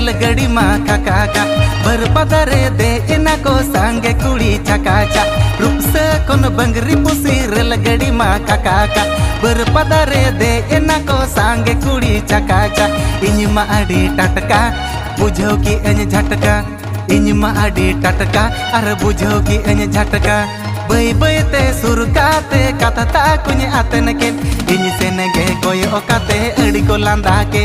रेलगाड़ी मा काका बरपदारे दे इना को सांगे कुड़ी चकाचा रूपसा कोन बंगरी पुसी रेलगाड़ी मा काका बरपदारे दे इना को सांगे कुड़ी चकाचा इनी मा आडी टटका बुझो की एन झटका इनी मा आडी टटका अर बुझो की एन झटका बै बै ते सुरकाते कथा कुछ आतन के इनी सेनगे कोई ओकाते अड़ी को लांदा के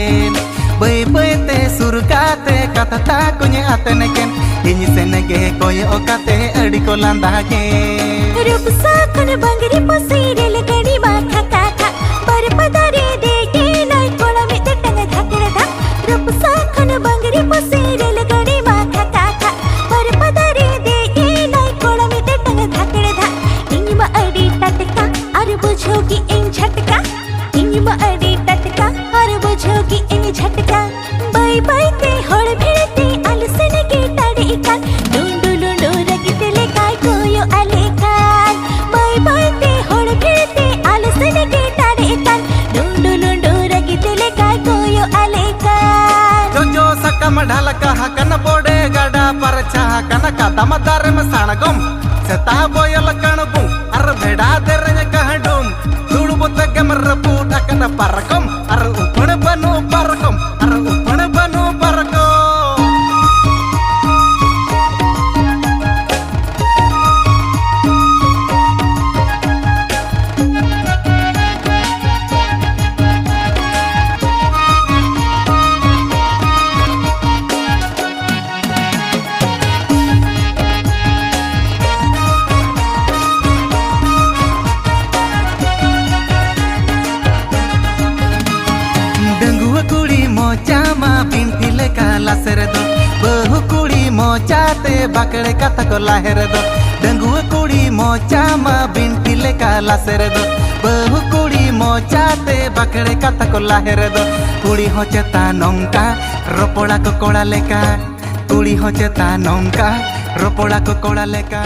बै बै ते सुरकाते कथा कुछ आतन के इनी सेनगे कोई ओकाते अड़ी को लांदा के रूपसा कोन बंगरी पुसी रेलगाड़ी मा काका बरपदारे दे के नाई कोला में टंग धकड़ धक रूपसा कोन बंगरी पुसी रेलगाड़ी मा काका बरपदारे दे के नाई कोला में टंग धकड़ धक इनी मा अड़ी टटका और बुझोगी इन झटका इनी मा अड़ी टटका और बुझोगी इन झटका बाय बाय ते होड़ भिड़ते आलसन के टाड़े कान डुंडु लुंडु रगिते ले काय कोयो आले कान बाय बाय ते होड़ भिड़ते आलसन के टाड़े कान डुंडु लुंडु रगिते ले काय कोयो आले कान जो जो सकम ढालका हकन बोडे गाडा परछा हकन कदम दार में सणगम सेता बोयल कणबु अर भेड़ा देरन कहडुम दुड़बो तगमर पूट हकन परकम अर उपण बनु परकम अर उपण बनु परको मोचा मा बिनती लेका लासेर दो बहु कुड़ी मोचाते बाकड़े कथा को लाहेर दो डंगुआ कुड़ी मोचा मा बिनती लेका लासेर दो बहु कुड़ी मोचाते बाकड़े कथा को लाहेर दो कुड़ी हो चेता नौका रोपोड़ा को कोड़ा लेका कुड़ी हो चेता नौका रोपोड़ा को कोड़ा लेका।